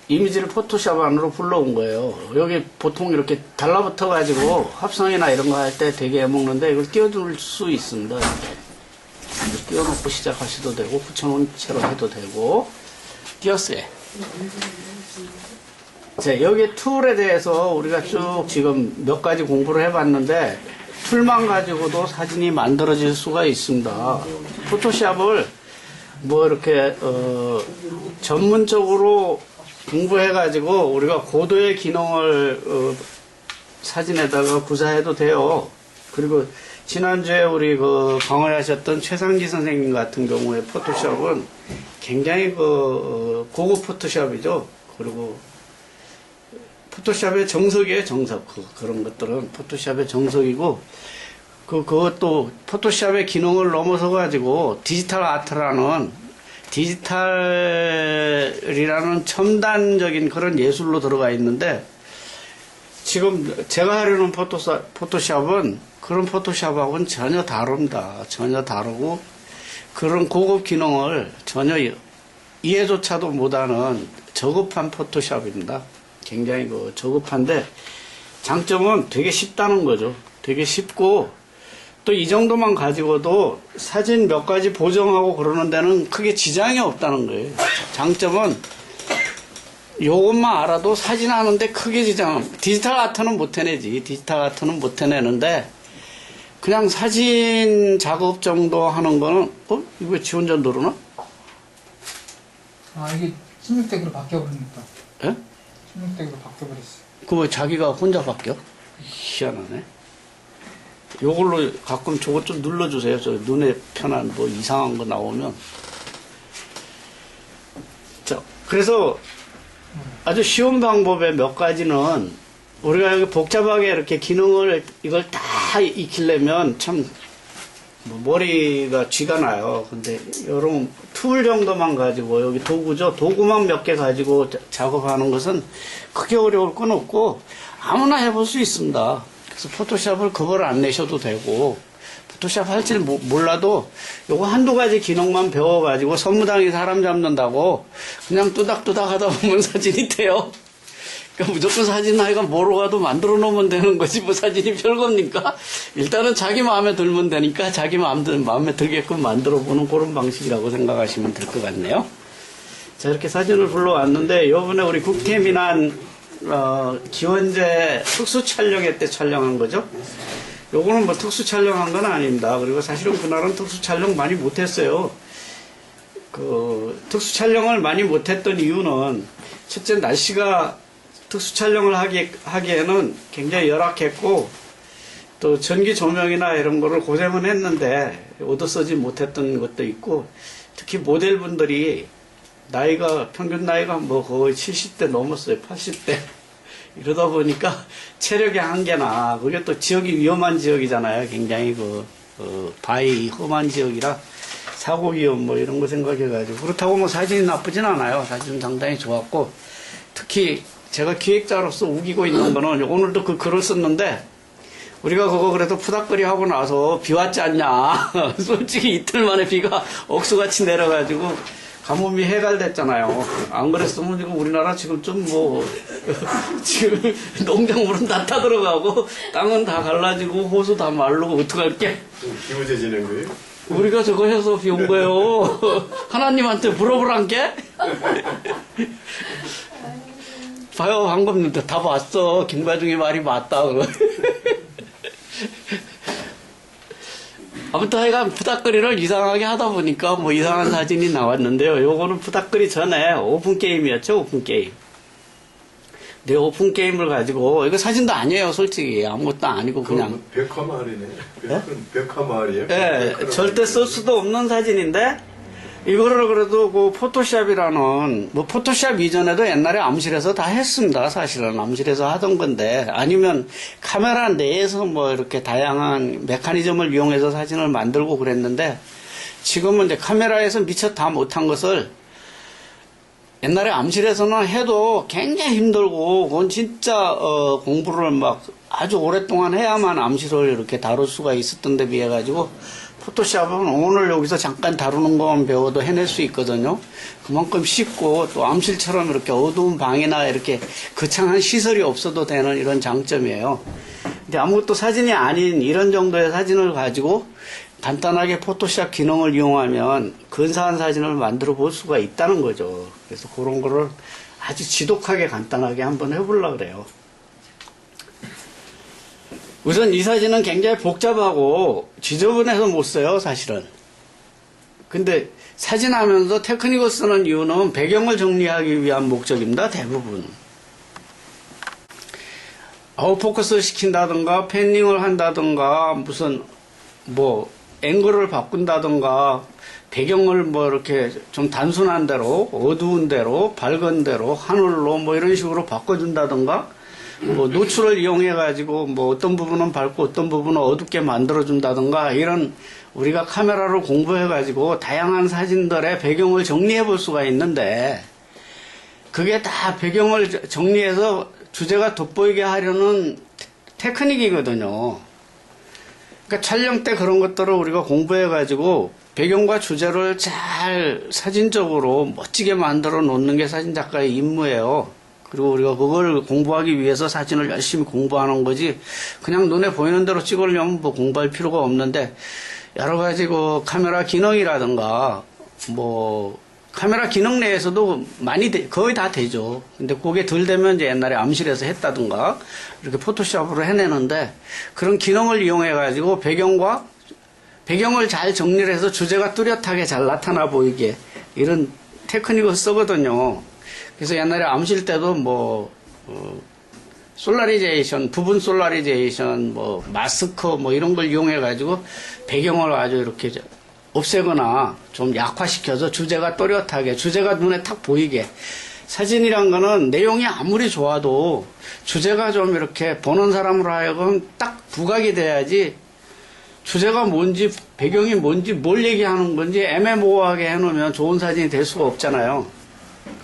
이미지를 포토샵 안으로 불러온 거예요. 여기 보통 이렇게 달라붙어 가지고 합성이나 이런 거 할 때 되게 애먹는데 이걸 띄워줄 수 있습니다. 이렇게 띄워놓고 시작하셔도 되고 붙여놓은 채로 해도 되고. 띄었어요. 자, 여기 툴에 대해서 우리가 쭉 지금 몇 가지 공부를 해봤는데 툴만 가지고도 사진이 만들어질 수가 있습니다. 포토샵을 뭐 이렇게 전문적으로 공부해가지고 우리가 고도의 기능을 사진에다가 구사해도 돼요. 그리고 지난주에 우리 강의하셨던 최상기 선생님 같은 경우에 포토샵은 굉장히 고급 포토샵이죠. 그리고 포토샵의 정석이에요, 정석. 그런 것들은 포토샵의 정석이고, 그것도 포토샵의 기능을 넘어서 가지고 디지털 아트라는 디지털이라는 첨단적인 그런 예술로 들어가 있는데, 지금 제가 하려는 포토샵은 그런 포토샵하고는 전혀 다릅니다. 전혀 다르고, 그런 고급 기능을 전혀 이해조차도 못하는 저급한 포토샵입니다. 굉장히 저급한데, 장점은 되게 쉽다는 거죠. 되게 쉽고, 또 이 정도만 가지고도 사진 몇 가지 보정하고 그러는 데는 크게 지장이 없다는 거예요. 장점은 요것만 알아도 사진 하는데 크게 디지털 아트는 못 해내지. 디지털 아트는 못 해내는데, 그냥 사진 작업 정도 하는 거는, 이거 왜 지 혼자 누르나? 이게 16댁으로 바뀌어버리니까. 예? 16댁으로 바뀌어버렸어. 그거 자기가 혼자 바뀌어? 희한하네. 요걸로 가끔 저것 좀 눌러주세요. 저 눈에 편한 뭐 이상한 거 나오면. 자, 그래서 아주 쉬운 방법의 몇 가지는 우리가 여기 복잡하게 이렇게 기능을 이걸 다 익히려면 참 머리가 쥐가 나요. 근데 요런 툴 정도만 가지고 여기 도구죠. 도구만 몇 개 가지고 작업하는 것은 크게 어려울 건 없고 아무나 해볼 수 있습니다. 그래서 포토샵을 겁을 안 내셔도 되고, 포토샵 할 줄 몰라도 요거 한두 가지 기능만 배워가지고 선무당이 사람 잡는다고 그냥 뚜닥뚜닥 하다 보면 사진이 돼요. 그러니까 무조건 사진 하여가 뭐로 가도 만들어 놓으면 되는 거지 뭐 사진이 별겁니까? 일단은 자기 마음에 들면 되니까 자기 마음에 들게끔 만들어 보는 그런 방식이라고 생각하시면 될 것 같네요. 자, 이렇게 사진을 불러왔는데 요번에 우리 국태민안 기원제 특수 촬영회 때 촬영한 거죠. 요거는 뭐 특수 촬영한 건 아닙니다. 그리고 사실은 그날은 특수 촬영 많이 못했어요. 특수 촬영을 많이 못했던 이유는 첫째 날씨가 특수 촬영을 하기에는 굉장히 열악했고, 또 전기 조명이나 이런 거를 고생은 했는데 얻어 쓰지 못했던 것도 있고, 특히 모델분들이 평균 나이가 뭐 거의 70대 넘었어요. 80대. 이러다 보니까 체력의 한계나, 그게 또 지역이 위험한 지역이잖아요. 굉장히 바위 험한 지역이라 사고 위험 뭐 이런 거 생각해가지고. 그렇다고 뭐 사진이 나쁘진 않아요. 사진은 상당히 좋았고, 특히 제가 기획자로서 우기고 있는 거는 오늘도 그 글을 썼는데, 우리가 그거 그래도 푸닥거리 하고 나서 비 왔지 않냐. 솔직히 이틀 만에 비가 억수같이 내려가지고 가뭄이 해갈됐잖아요. 안 그랬으면 지금 우리나라 지금 지금 농작물은 다 타들어가고 땅은 다 갈라지고 호수 다 마르고 어떡할게? 기무제지는 거예요? 우리가 저거 해서 비 온 거예요. 하나님한테 물어보란 게? 봐요, 방금 다 봤어. 김과중의 말이 맞다. 아무튼 하여간 푸닥거리를 이상하게 하다 보니까 뭐 이상한 사진이 나왔는데요. 요거는 푸닥거리 전에 오픈게임이었죠, 오픈게임. 근데 오픈게임을 가지고, 이거 사진도 아니에요, 솔직히. 아무것도 아니고 그냥. 벽화마을이네. 네? 벽화마을이에요? 네, 절대 쓸 수도 없는 사진인데, 이거를 그래도 포토샵이라는, 포토샵 이전에도 옛날에 암실에서 다 했습니다. 사실은 암실에서 하던 건데, 아니면 카메라 내에서 이렇게 다양한 메커니즘을 이용해서 사진을 만들고 그랬는데, 지금은 이제 카메라에서 미처 다 못한 것을 옛날에 암실에서는 해도 굉장히 힘들고, 그건 진짜 공부를 아주 오랫동안 해야만 암실을 이렇게 다룰 수가 있었던 데 비해 가지고, 포토샵은 오늘 여기서 잠깐 다루는 것만 배워도 해낼 수 있거든요. 그만큼 쉽고 또 암실처럼 이렇게 어두운 방이나 이렇게 거창한 시설이 없어도 되는 이런 장점이에요. 근데 아무것도 사진이 아닌 이런 정도의 사진을 가지고 간단하게 포토샵 기능을 이용하면 근사한 사진을 만들어 볼 수가 있다는 거죠. 그래서 그런 거를 아주 지독하게 간단하게 한번 해보려고 그래요. 우선 이 사진은 굉장히 복잡하고 지저분해서 못 써요, 사실은. 근데 사진하면서 테크닉을 쓰는 이유는 배경을 정리하기 위한 목적입니다, 대부분. 아웃포커스 시킨다든가, 패닝을 한다든가, 무슨, 앵글을 바꾼다든가, 배경을 이렇게 좀 단순한 대로, 어두운 대로, 밝은 대로, 하늘로 이런 식으로 바꿔준다든가, 노출을 이용해가지고 어떤 부분은 밝고 어떤 부분은 어둡게 만들어준다든가 이런 우리가 카메라로 공부해가지고 다양한 사진들의 배경을 정리해 볼 수가 있는데 그게 다 배경을 정리해서 주제가 돋보이게 하려는 테크닉이거든요. 그러니까 촬영 때 그런 것들을 우리가 공부해가지고 배경과 주제를 잘 사진적으로 멋지게 만들어 놓는 게 사진작가의 임무예요. 그리고 우리가 그걸 공부하기 위해서 사진을 열심히 공부하는 거지 그냥 눈에 보이는 대로 찍으려면 공부할 필요가 없는데 여러 가지 카메라 기능이라든가 카메라 기능 내에서도 거의 다 되죠. 근데 그게 덜 되면 이제 옛날에 암실에서 했다든가 이렇게 포토샵으로 해내는데 그런 기능을 이용해 가지고 배경을 잘 정리를 해서 주제가 뚜렷하게 잘 나타나 보이게 이런 테크닉을 쓰거든요. 그래서 옛날에 암실 때도 솔라리제이션, 부분 솔라리제이션, 마스크 이런 걸 이용해 가지고 배경을 아주 이렇게 없애거나 좀 약화시켜서 주제가 또렷하게, 주제가 눈에 탁 보이게. 사진이란 거는 내용이 아무리 좋아도 주제가 좀 이렇게 보는 사람으로 하여금 딱 부각이 돼야지 주제가 뭔지, 배경이 뭔지, 뭘 얘기하는 건지 애매모호하게 해놓으면 좋은 사진이 될 수가 없잖아요.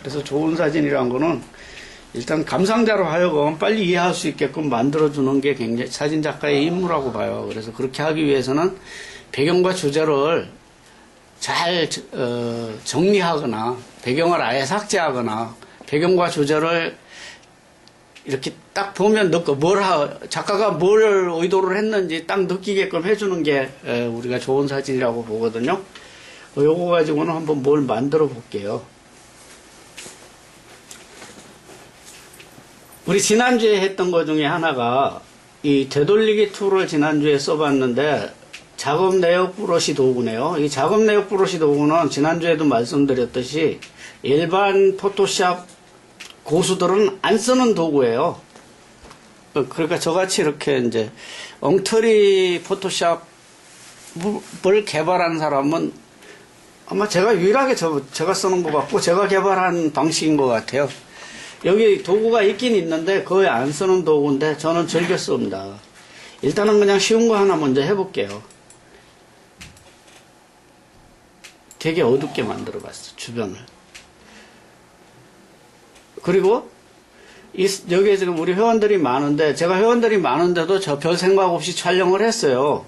그래서 좋은 사진이란 거는 일단 감상자로 하여금 빨리 이해할 수 있게끔 만들어주는 게 굉장히 사진작가의 임무라고 봐요. 그래서 그렇게 하기 위해서는 배경과 주제를 잘 정리하거나 배경을 아예 삭제하거나 배경과 주제를 이렇게 딱 보면 작가가 뭘 의도를 했는지 딱 느끼게끔 해주는 게 우리가 좋은 사진이라고 보거든요. 요거 가지고는 한번 뭘 만들어 볼게요. 우리 지난주에 했던 것 중에 하나가 이 되돌리기 툴을 지난주에 써봤는데 작업 내역 브러시 도구네요. 이 작업 내역 브러시 도구는 지난주에도 말씀드렸듯이 일반 포토샵 고수들은 안 쓰는 도구예요. 그러니까 저같이 이렇게 이제 엉터리 포토샵을 개발한 사람은 아마 제가 유일하게 제가 쓰는 것 같고 제가 개발한 방식인 것 같아요. 여기 도구가 있긴 있는데 거의 안 쓰는 도구인데 저는 즐겨 씁니다. 일단은 그냥 쉬운 거 하나 먼저 해볼게요. 되게 어둡게 만들어 봤어, 주변을. 그리고 여기에 지금 우리 회원들이 많은데 제가 회원들이 많은데도 저 별 생각 없이 촬영을 했어요.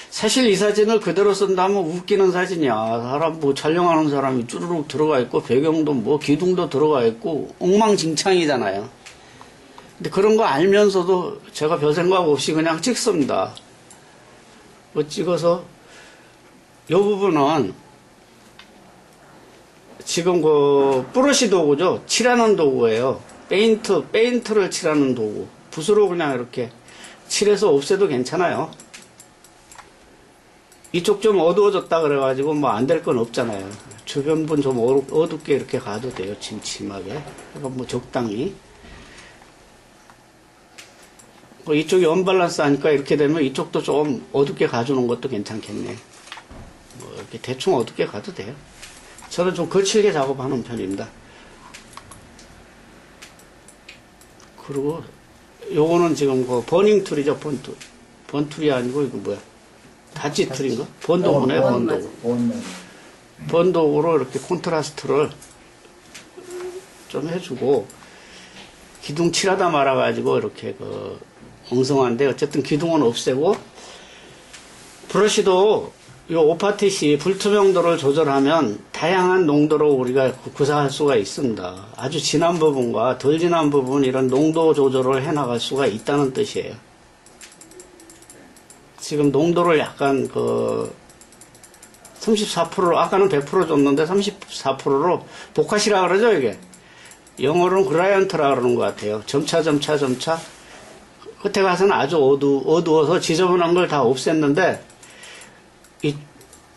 사실 이 사진을 그대로 쓴다면 웃기는 사진이야. 사람 촬영하는 사람이 쭈르륵 들어가 있고 배경도 기둥도 들어가 있고 엉망진창이잖아요. 근데 그런 거 알면서도 제가 별 생각 없이 그냥 찍습니다. 찍어서 이 부분은 지금 브러시 도구죠. 칠하는 도구예요. 페인트를 칠하는 도구. 붓으로 그냥 이렇게 칠해서 없애도 괜찮아요. 이쪽 좀 어두워졌다 그래가지고 안 될 건 없잖아요. 주변 분 좀 어둡게 이렇게 가도 돼요. 침침하게. 그러니까 적당히. 이쪽이 언밸런스 하니까 이렇게 되면 이쪽도 좀 어둡게 가주는 것도 괜찮겠네. 이렇게 대충 어둡게 가도 돼요. 저는 좀 거칠게 작업하는 편입니다. 그리고 요거는 지금 버닝 툴이죠. 번툴이 아니고 이거 뭐야? 다지 툴인가? 번도구네, 번도구. 번도구로 이렇게 콘트라스트를 좀 해주고 기둥 칠하다 말아가지고 이렇게 엉성한데 어쨌든 기둥은 없애고 브러쉬도 요 오파티시 불투명도를 조절하면 다양한 농도로 우리가 구사할 수가 있습니다. 아주 진한 부분과 덜 진한 부분 이런 농도 조절을 해나갈 수가 있다는 뜻이에요. 지금 농도를 약간 34%로 아까는 100% 줬는데 34%로 복화시라 그러죠 이게. 영어로는 그라이언트라 그러는 것 같아요. 점차 끝에 가서는 아주 어두워서 지저분한 걸 다 없앴는데 이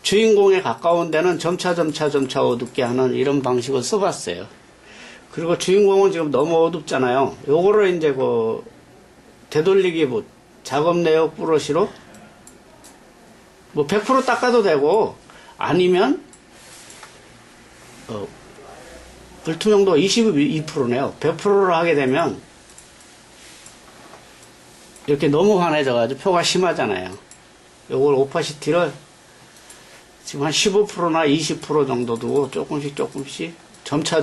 주인공에 가까운 데는 점차 어둡게 하는 이런 방식을 써봤어요. 그리고 주인공은 지금 너무 어둡잖아요. 요거를 이제 되돌리기 작업 내역 브러쉬로 100% 닦아도 되고 아니면 불투명도 22%네요. 100%로 하게 되면 이렇게 너무 환해져가지고 표가 심하잖아요. 요걸 오파시티를 지금 한 15%나 20% 정도 두고 조금씩 점차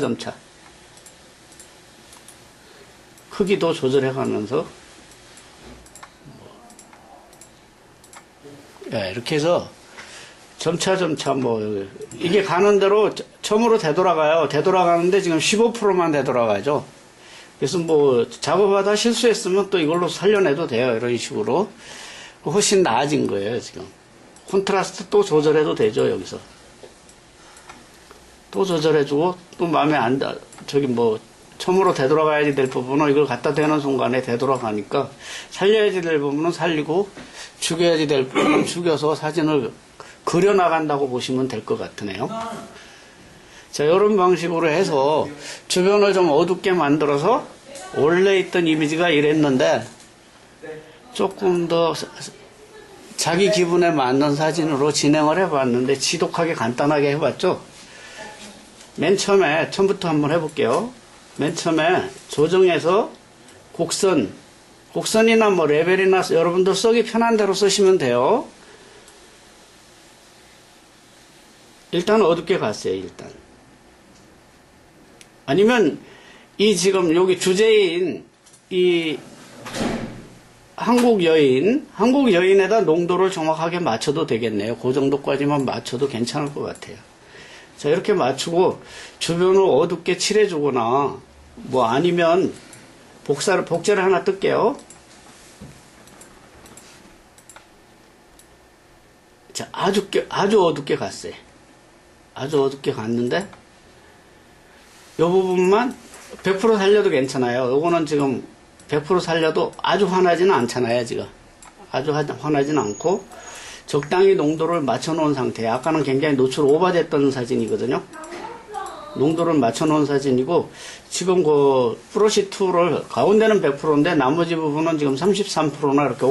크기도 조절해가면서 이렇게 해서 점차 이게 가는 대로 처음으로 되돌아가요. 되돌아가는데 지금 15%만 되돌아가죠. 그래서 작업하다 실수했으면 또 이걸로 살려내도 돼요. 이런 식으로 훨씬 나아진 거예요. 지금 콘트라스트 또 조절해도 되죠. 여기서 또 조절해주고 또 마음에 처음으로 되돌아가야지 될 부분은 이걸 갖다 대는 순간에 되돌아가니까 살려야지 될 부분은 살리고 죽여야지 될 부분은 죽여서 사진을 그려나간다고 보시면 될 것 같으네요. 자, 이런 방식으로 해서 주변을 좀 어둡게 만들어서 원래 있던 이미지가 이랬는데 조금 더 자기 기분에 맞는 사진으로 진행을 해봤는데 지독하게 간단하게 해봤죠. 맨 처음부터 한번 해볼게요. 맨 처음에 조정해서 곡선이나 레벨이나 여러분들 쓰기 편한 대로 쓰시면 돼요. 일단 어둡게 갔어요. 일단 아니면 지금 여기 주제인 이 한국 여인에다 농도를 정확하게 맞춰도 되겠네요. 그 정도까지만 맞춰도 괜찮을 것 같아요. 자, 이렇게 맞추고 주변을 어둡게 칠해주거나 아니면 복제를 하나 뜰게요. 자, 아주 어둡게 갔어요. 아주 어둡게 갔는데 이 부분만 100% 살려도 괜찮아요. 요거는 지금 100% 살려도 아주 환하지는 않잖아요. 지금 아주 환하지는 않고 적당히 농도를 맞춰 놓은 상태. 아까는 굉장히 노출 오버됐던 사진이거든요. 농도를 맞춰 놓은 사진이고 지금 브러쉬 툴을 가운데는 100%인데 나머지 부분은 지금 33%나 이렇게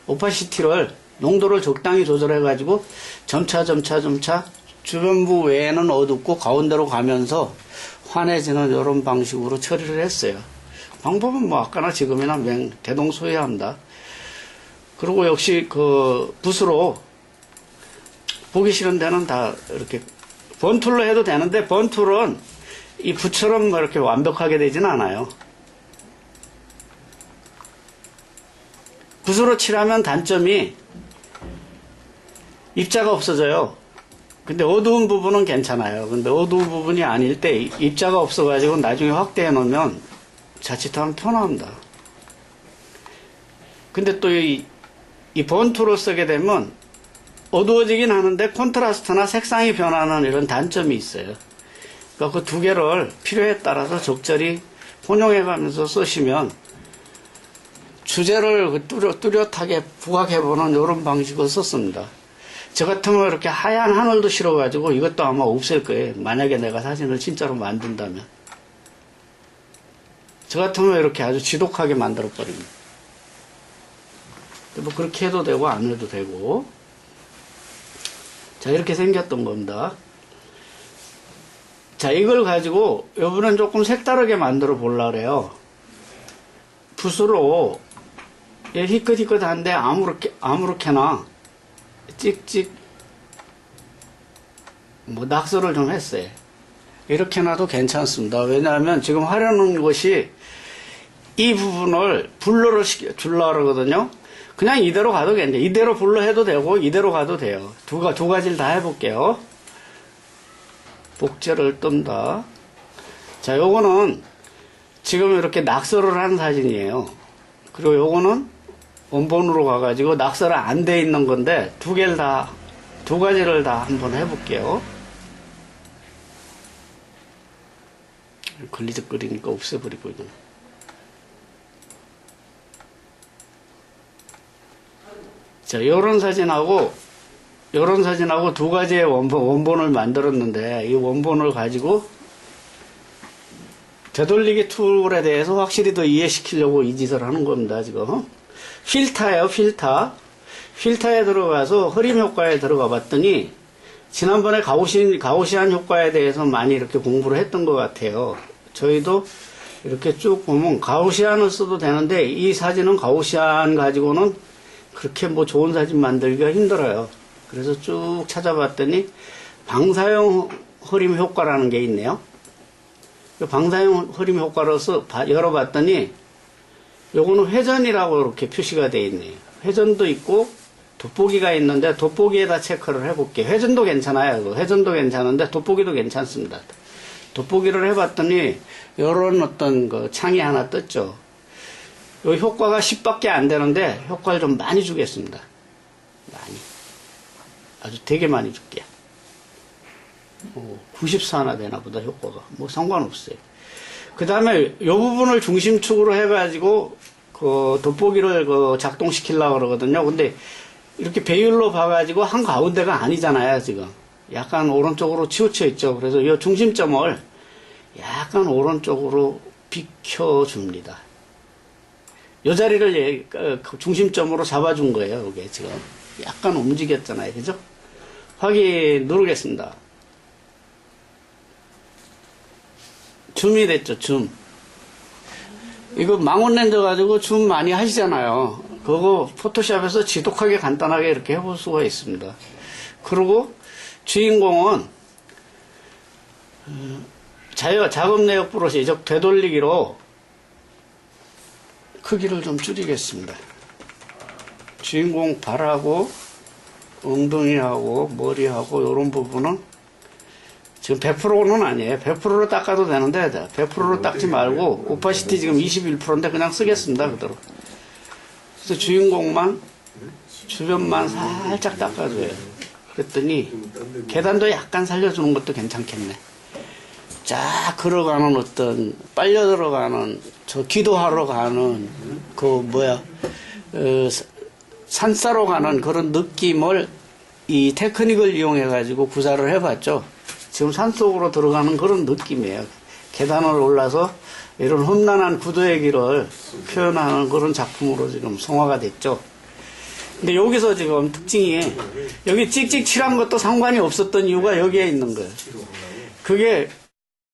오파시티를 농도를 적당히 조절해 가지고 점차 주변부 외에는 어둡고 가운데로 가면서 환해지는 이런 방식으로 처리를 했어요. 방법은 아까나 지금이나 대동소이합니다. 그리고 역시 붓으로 보기 싫은 데는 다 이렇게 번툴로 해도 되는데 번툴은 이 붓처럼 이렇게 완벽하게 되지는 않아요. 붓으로 칠하면 단점이 입자가 없어져요. 근데 어두운 부분은 괜찮아요. 근데 어두운 부분이 아닐 때 입자가 없어가지고 나중에 확대해 놓으면 자칫하면 표나옵니다. 근데 또 이 번투로 쓰게 되면 어두워지긴 하는데 콘트라스트나 색상이 변하는 이런 단점이 있어요. 그러니까 그 두 개를 필요에 따라서 적절히 혼용해 가면서 쓰시면 주제를 뚜렷하게 부각해보는 이런 방식을 썼습니다. 저 같으면 이렇게 하얀 하늘도 싫어가지고 이것도 아마 없앨 거예요. 만약에 내가 사진을 진짜로 만든다면. 저 같으면 이렇게 아주 지독하게 만들어버립니다. 그렇게 해도 되고 안 해도 되고. 자, 이렇게 생겼던 겁니다. 자, 이걸 가지고 이번엔 조금 색다르게 만들어 보려고 그래요. 붓으로 희끗희끗한데 아무렇게나 찍찍 낙서를 좀 했어요. 이렇게 놔도 괜찮습니다. 왜냐하면 지금 하려는 것이 이 부분을 블러를 주려고 그러거든요. 그냥 이대로 가도 괜찮아요. 이대로 불러 해도 되고 이대로 가도 돼요. 두 가지를 다 해볼게요. 복제를 뜬다. 자, 요거는 지금 이렇게 낙서를 한 사진이에요. 그리고 요거는 원본으로 가가지고 낙서가 안 돼 있는 건데 두 가지를 다 한번 해볼게요. 걸리적거리니까 없애버리고 이거. 자, 요런 사진하고 두 가지의 원본을 만들었는데 이 원본을 가지고 되돌리기 툴에 대해서 확실히 더 이해시키려고 이 짓을 하는 겁니다, 지금. 필터예요, 필터. 필터에 들어가서 흐림 효과에 들어가 봤더니 지난번에 가우시안 효과에 대해서 많이 이렇게 공부를 했던 것 같아요. 저희도 이렇게 쭉 보면 가우시안을 써도 되는데 이 사진은 가우시안 가지고는 그렇게 뭐 좋은 사진 만들기가 힘들어요. 그래서 쭉 찾아봤더니 방사형 흐림 효과라는 게 있네요. 방사형 흐림 효과로서 열어봤더니 요거는 회전이라고 이렇게 표시가 되어 있네요. 회전도 있고 돋보기가 있는데 돋보기에다 체크를 해볼게요. 회전도 괜찮아요. 회전도 괜찮은데 돋보기도 괜찮습니다. 돋보기를 해봤더니 요런 어떤 그 창이 하나 떴죠. 요 효과가 10밖에 안 되는데 효과를 좀 많이 주겠습니다. 많이. 아주 되게 많이 줄게요. 94 하나 되나 보다 효과가. 뭐 상관없어요. 그 다음에 요 부분을 중심축으로 해가지고 그 돋보기를 그 작동시키려고 그러거든요. 근데 이렇게 배율로 봐가지고 한 가운데가 아니잖아요, 지금. 약간 오른쪽으로 치우쳐 있죠. 그래서 이 중심점을 약간 오른쪽으로 비켜줍니다. 이 자리를 중심점으로 잡아준 거예요, 이게 지금. 약간 움직였잖아요, 그죠? 확인 누르겠습니다. 줌이 됐죠, 줌. 이거 망원 렌즈 가지고 줌 많이 하시잖아요. 그거 포토샵에서 지독하게 간단하게 이렇게 해볼 수가 있습니다. 그리고 주인공은 작업 내역 브러쉬, 즉 되돌리기로 크기를 좀 줄이겠습니다. 주인공 발하고 엉덩이하고 머리하고 이런 부분은 지금 100%는 아니에요. 100%로 닦아도 되는데 100%로 닦지 말고 오파시티 지금 21%인데 그냥 쓰겠습니다. 그대로. 그래서 주인공만 주변만 살짝 닦아줘요. 그랬더니 계단도 약간 살려주는 것도 괜찮겠네. 쫙 걸어가는 어떤 빨려 들어가는 저 기도하러 가는 산사로 가는 그런 느낌을 이 테크닉을 이용해 가지고 구사를 해봤죠. 지금 산속으로 들어가는 그런 느낌이에요. 계단을 올라서 이런 험난한 구도의 길을 표현하는 그런 작품으로 지금 성화가 됐죠. 근데 여기서 지금 특징이 여기 찍찍 칠한 것도 상관이 없었던 이유가 여기에 있는 거예요. 그게